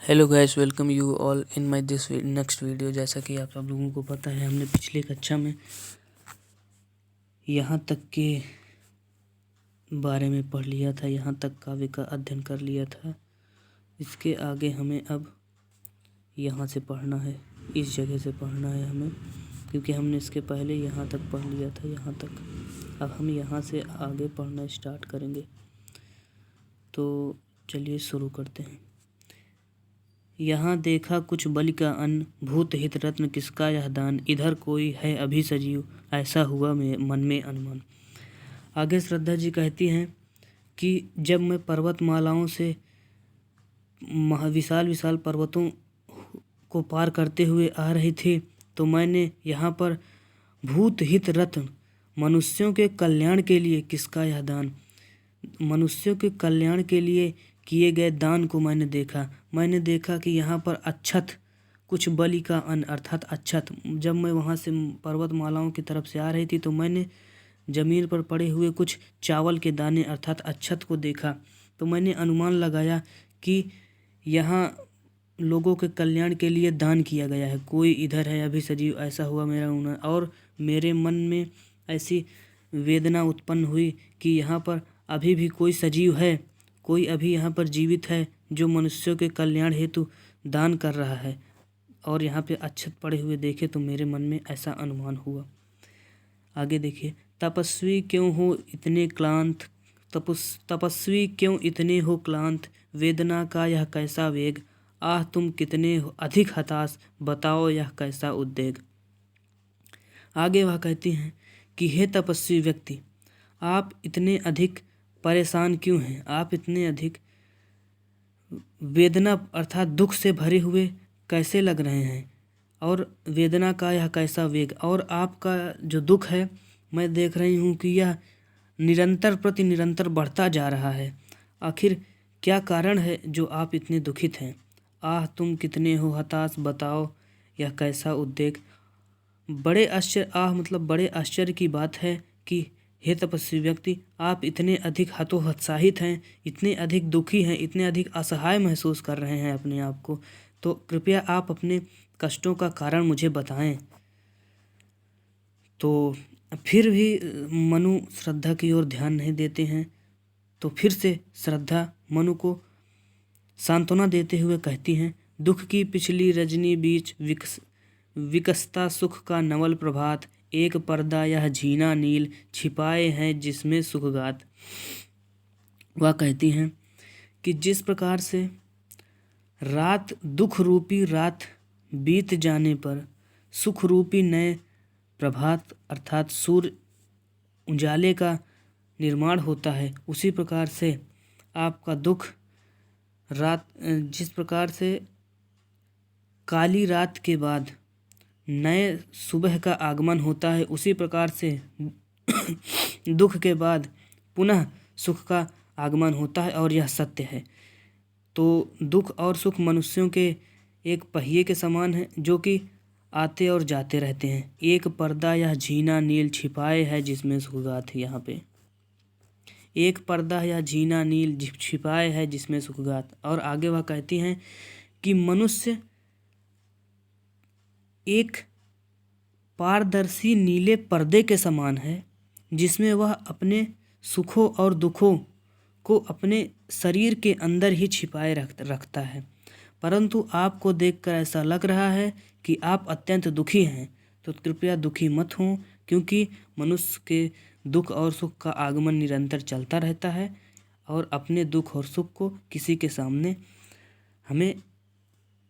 Hello guys, welcome you all in my this next video. जैसा कि आप सब लोगों को पता है, हमने पिछले कक्षा में यहाँ तक के बारे में पढ़ लिया था, यहाँ तक काव्य का अध्ययन कर लिया था। इसके आगे हमें अब यहाँ से पढ़ना है, इस जगह से पढ़ना है हमें, क्योंकि हमने इसके पहले यहाँ तक पढ़ लिया था, यहाँ तक। अब हम यहाँ से आगे पढ़ना स्टार्ट करेंगे। तो चलिए शुरू करते हैं। यहाँ देखा कुछ बलि का अन्न, भूत हित रत्न किसका यह दान, इधर कोई है अभी सजीव, ऐसा हुआ मन में अनुमान। आगे श्रद्धा जी कहती हैं कि जब मैं पर्वतमालाओं से विशाल विशाल पर्वतों को पार करते हुए आ रही थी, तो मैंने यहाँ पर भूत हित रत्न, मनुष्यों के कल्याण के लिए किसका यह दान, मनुष्यों के कल्याण के लिए किए गए दान को मैंने देखा कि यहाँ पर अक्षत, कुछ बलि का अन्न अर्थात अक्षत। जब मैं वहाँ से पर्वतमालाओं की तरफ से आ रही थी, तो मैंने ज़मीन पर पड़े हुए कुछ चावल के दाने अर्थात अक्षत को देखा। तो मैंने अनुमान लगाया कि यहाँ लोगों के कल्याण के लिए दान किया गया है, कोई इधर है अभी सजीव, ऐसा हुआ मेरा अनुमान। और मेरे मन में ऐसी वेदना उत्पन्न हुई कि यहाँ पर अभी भी कोई सजीव है, कोई अभी यहाँ पर जीवित है जो मनुष्यों के कल्याण हेतु दान कर रहा है। और यहाँ पे अक्षत पड़े हुए देखे तो मेरे मन में ऐसा अनुमान हुआ। आगे देखिए। तपस्वी क्यों हो इतने क्लांत, तपस्वी क्यों इतने हो क्लांत, वेदना का यह कैसा वेग, आह तुम कितने हो अधिक हताश, बताओ यह कैसा उद्वेग। आगे वह कहती हैं कि हे तपस्वी व्यक्ति, आप इतने अधिक परेशान क्यों हैं, आप इतने अधिक वेदना अर्थात दुख से भरे हुए कैसे लग रहे हैं, और वेदना का यह कैसा वेग, और आपका जो दुख है मैं देख रही हूँ कि यह निरंतर प्रति निरंतर बढ़ता जा रहा है। आखिर क्या कारण है जो आप इतने दुखित हैं, आह तुम कितने हो हताश, बताओ यह कैसा उद्वेग। बड़े आश्चर्य, आह मतलब बड़े आश्चर्य की बात है कि हे तपस्वी व्यक्ति, आप इतने अधिक हतोत्साहित हैं, इतने अधिक दुखी हैं, इतने अधिक असहाय महसूस कर रहे हैं अपने आप को। तो कृपया आप अपने कष्टों का कारण मुझे बताएं। तो फिर भी मनु श्रद्धा की ओर ध्यान नहीं देते हैं। तो फिर से श्रद्धा मनु को सांत्वना देते हुए कहती हैं, दुख की पिछली रजनी बीच विकसता सुख का नवल प्रभात, एक पर्दा यह झीना नील, छिपाए हैं जिसमें सुखगात। वह कहती हैं कि जिस प्रकार से रात, दुख रूपी रात बीत जाने पर सुख रूपी नए प्रभात अर्थात सूर्य उजाले का निर्माण होता है, उसी प्रकार से आपका दुख रात, जिस प्रकार से काली रात के बाद नए सुबह का आगमन होता है, उसी प्रकार से दुख के बाद पुनः सुख का आगमन होता है, और यह सत्य है। तो दुख और सुख मनुष्यों के एक पहिए के समान है, जो कि आते और जाते रहते हैं। एक पर्दा यह झीना नील, छिपाए है जिसमें सुखगात है। यहाँ पे एक पर्दा या झीना नील, छिपाए है जिसमें सुखगात। और आगे वह कहती हैं कि मनुष्य एक पारदर्शी नीले पर्दे के समान है, जिसमें वह अपने सुखों और दुखों को अपने शरीर के अंदर ही छिपाए रखता है। परंतु आपको देखकर ऐसा लग रहा है कि आप अत्यंत दुखी हैं। तो कृपया दुखी मत हों, क्योंकि मनुष्य के दुख और सुख का आगमन निरंतर चलता रहता है, और अपने दुख और सुख को किसी के सामने हमें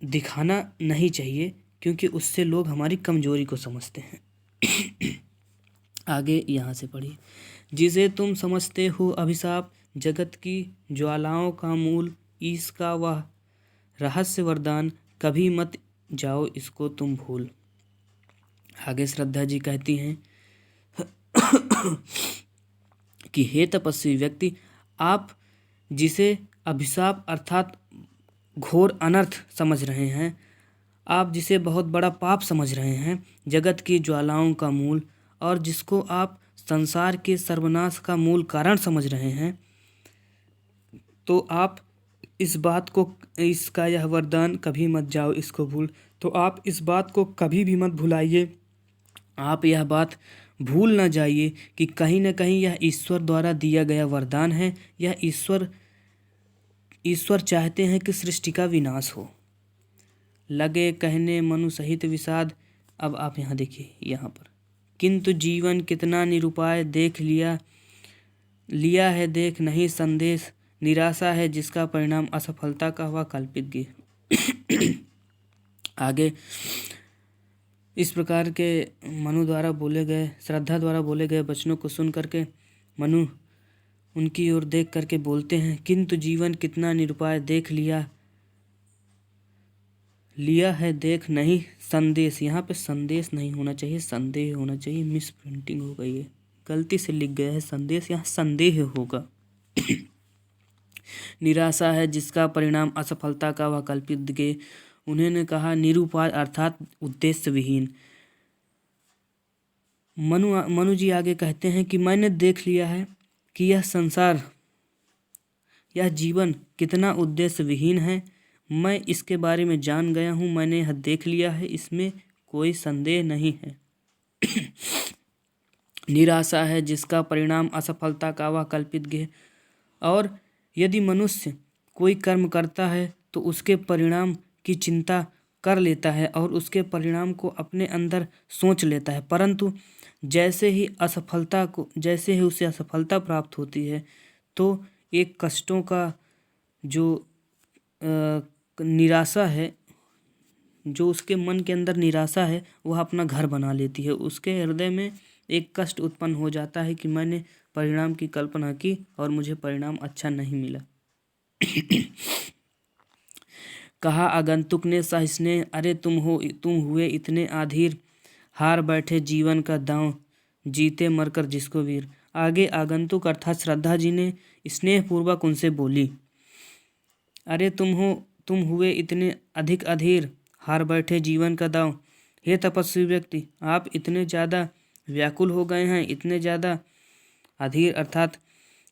दिखाना नहीं चाहिए, क्योंकि उससे लोग हमारी कमजोरी को समझते हैं। आगे यहाँ से पढ़िए। जिसे तुम समझते हो अभिशाप, जगत की ज्वालाओं का मूल, इसका वह रहस्य वरदान, कभी मत जाओ इसको तुम भूल। आगे श्रद्धा जी कहती हैं कि हे तपस्वी व्यक्ति, आप जिसे अभिशाप अर्थात घोर अनर्थ समझ रहे हैं, आप जिसे बहुत बड़ा पाप समझ रहे हैं, जगत की ज्वालाओं का मूल, और जिसको आप संसार के सर्वनाश का मूल कारण समझ रहे हैं, तो आप इस बात को, इसका यह वरदान कभी मत जाओ इसको भूल। तो आप इस बात को कभी भी मत भुलाइए, आप यह बात भूल ना जाइए कि कहीं ना कहीं यह ईश्वर द्वारा दिया गया वरदान है। यह ईश्वर चाहते हैं कि सृष्टि का विनाश हो। लगे कहने मनु सहित विषाद। अब आप यहाँ देखिए, यहाँ पर किंतु जीवन कितना निरुपाय देख लिया है देख नहीं संदेश। निराशा है जिसका परिणाम असफलता का हुआ कल्पित गे। आगे इस प्रकार के मनु द्वारा बोले गए, श्रद्धा द्वारा बोले गए वचनों को सुन करके मनु उनकी ओर देख करके बोलते हैं, किंतु जीवन कितना निरुपाय देख लिया है देख नहीं संदेश। यहाँ पे संदेश नहीं होना चाहिए, संदेह होना चाहिए, मिस प्रिंटिंग हो गई है, गलती से लिख गया है संदेश, यहाँ संदेह होगा। निराशा है जिसका परिणाम असफलता का वह कल्पित गे। उन्होंने कहा निरुपाय अर्थात उद्देश्य विहीन। मनु जी आगे कहते हैं कि मैंने देख लिया है कि यह संसार, यह जीवन कितना उद्देश्य विहीन है। मैं इसके बारे में जान गया हूँ, मैंने यह देख लिया है, इसमें कोई संदेह नहीं है। निराशा है जिसका परिणाम असफलता का वह कल्पित गे। और यदि मनुष्य कोई कर्म करता है तो उसके परिणाम की चिंता कर लेता है और उसके परिणाम को अपने अंदर सोच लेता है, परंतु जैसे ही उसे असफलता प्राप्त होती है तो एक कष्टों का जो निराशा है, जो उसके मन के अंदर निराशा है, वह अपना घर बना लेती है। उसके हृदय में एक कष्ट उत्पन्न हो जाता है कि मैंने परिणाम की कल्पना की और मुझे परिणाम अच्छा नहीं मिला। कहा आगंतुक ने सहिष्णु, अरे तुम हुए इतने आधीर, हार बैठे जीवन का दांव, जीते मरकर जिसको वीर। आगे आगंतुक अर्थात श्रद्धा जी ने स्नेहपूर्वक उनसे बोली, अरे तुम हुए इतने अधिक अधीर, हार बैठे जीवन का दांव। हे तपस्वी व्यक्ति, आप इतने ज़्यादा व्याकुल हो गए हैं, इतने ज़्यादा अधीर अर्थात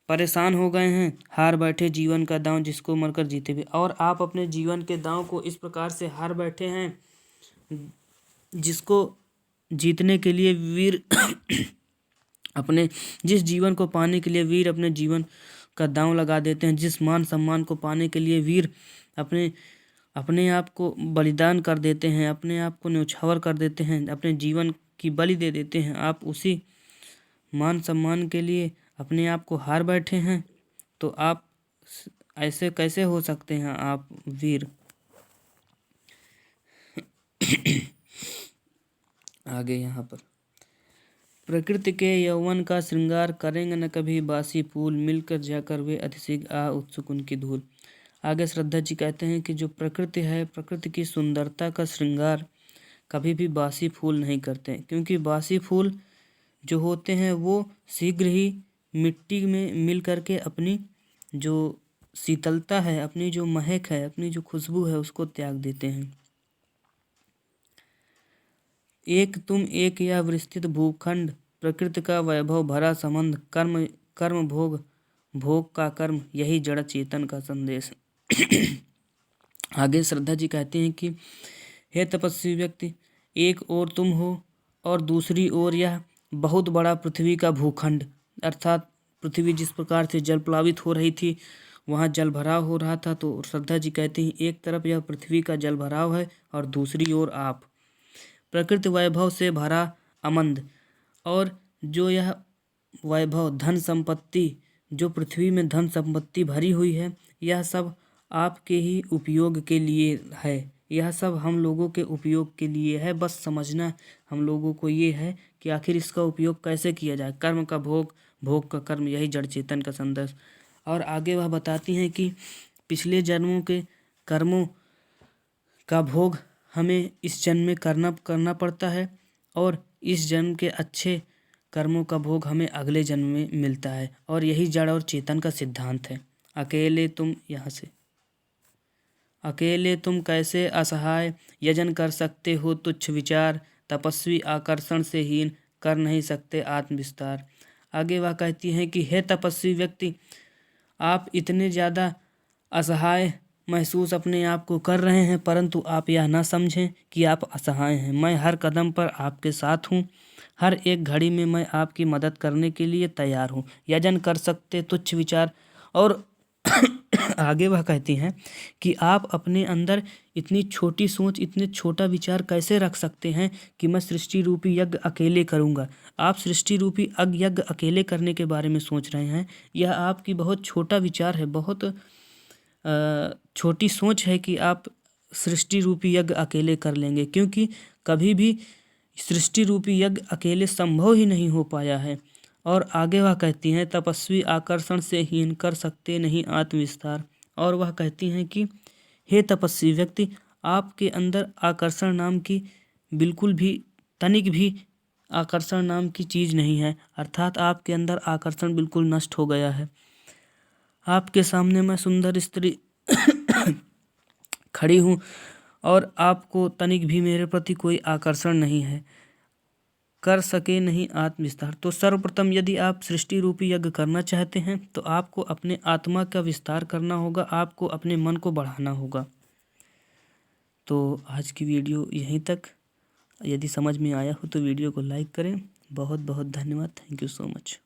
परेशान हो गए हैं, हार बैठे जीवन का दांव जिसको मरकर जीते भी। और आप अपने जीवन के दांव को इस प्रकार से हार बैठे हैं जिसको जीतने के लिए वीर अपने जिस जीवन को पाने के लिए वीर अपने जीवन का दांव लगा देते हैं, जिस मान सम्मान को पाने के लिए वीर अपने आप को बलिदान कर देते हैं, अपने आप को न्यौछावर कर देते हैं, अपने जीवन की बलि दे देते हैं, आप उसी मान सम्मान के लिए अपने आप को हार बैठे हैं, तो आप ऐसे कैसे हो सकते हैं आप वीर। आगे यहाँ पर प्रकृति के यौवन का श्रृंगार करेंगे न कभी बासी फूल, मिलकर जाकर वे अतिशीघ्र आ उत्सुक उनकी धूल। आगे श्रद्धा जी कहते हैं कि जो प्रकृति है, प्रकृति की सुंदरता का श्रृंगार कभी भी बासी फूल नहीं करते, क्योंकि बासी फूल जो होते हैं वो शीघ्र ही मिट्टी में मिल करके अपनी जो शीतलता है, अपनी जो महक है, अपनी जो खुशबू है उसको त्याग देते हैं। एक तुम एक यह विस्तृत भूखंड, प्रकृति का वैभव भरा संबंध, कर्म भोग का कर्म, यही जड़ चेतन का संदेश। आगे श्रद्धा जी कहते हैं कि हे तपस्वी व्यक्ति, एक ओर तुम हो और दूसरी ओर यह बहुत बड़ा पृथ्वी का भूखंड, अर्थात पृथ्वी जिस प्रकार से जल प्लावित हो रही थी, वहाँ जल भराव हो रहा था, तो श्रद्धा जी कहते हैं एक तरफ यह पृथ्वी का जल भराव है और दूसरी ओर आप, प्रकृति वैभव से भरा अमंद। और जो यह वैभव धन संपत्ति, जो पृथ्वी में धन संपत्ति भरी हुई है, यह सब आपके ही उपयोग के लिए है, यह सब हम लोगों के उपयोग के लिए है। बस समझना हम लोगों को ये है कि आखिर इसका उपयोग कैसे किया जाए। कर्म का भोग, भोग का कर्म, यही जड़ चेतन का संदेश। और आगे वह बताती हैं कि पिछले जन्मों के कर्मों का भोग हमें इस जन्म में करना पड़ता है और इस जन्म के अच्छे कर्मों का भोग हमें अगले जन्म में मिलता है, और यही जड़ और चेतन का सिद्धांत है। अकेले तुम कैसे असहाय यजन कर सकते हो तुच्छ विचार, तपस्वी आकर्षण से हीन कर नहीं सकते आत्मविस्तार। आगे वह कहती हैं कि हे तपस्वी व्यक्ति, आप इतने ज़्यादा असहाय महसूस अपने आप को कर रहे हैं, परंतु आप यह ना समझें कि आप असहाय हैं। मैं हर कदम पर आपके साथ हूँ, हर एक घड़ी में मैं आपकी मदद करने के लिए तैयार हूँ। यजन कर सकते तुच्छ विचार। और आगे वह कहती हैं कि आप अपने अंदर इतनी छोटी सोच, इतने छोटा विचार कैसे रख सकते हैं कि मैं सृष्टि रूपी यज्ञ अकेले करूँगा। आप सृष्टि रूपी यज्ञ अकेले करने के बारे में सोच रहे हैं। यह आपकी बहुत छोटा विचार है, बहुत छोटी सोच है कि आप सृष्टि रूपी यज्ञ अकेले कर लेंगे, क्योंकि कभी भी सृष्टि रूपी यज्ञ अकेले संभव ही नहीं हो पाया है। और आगे वह कहती हैं तपस्वी आकर्षण से हीन कर सकते नहीं आत्मविस्तार। और वह कहती हैं कि हे तपस्वी व्यक्ति, आपके अंदर आकर्षण नाम की बिल्कुल भी तनिक भी आकर्षण नाम की चीज़ नहीं है, अर्थात आपके अंदर आकर्षण बिल्कुल नष्ट हो गया है। आपके सामने मैं सुंदर स्त्री खड़ी हूँ और आपको तनिक भी मेरे प्रति कोई आकर्षण नहीं है, कर सके नहीं आत्मविस्तार। तो सर्वप्रथम यदि आप सृष्टि रूपी यज्ञ करना चाहते हैं तो आपको अपने आत्मा का विस्तार करना होगा, आपको अपने मन को बढ़ाना होगा। तो आज की वीडियो यहीं तक। यदि समझ में आया हो तो वीडियो को लाइक करें। बहुत बहुत धन्यवाद। Thank you so much.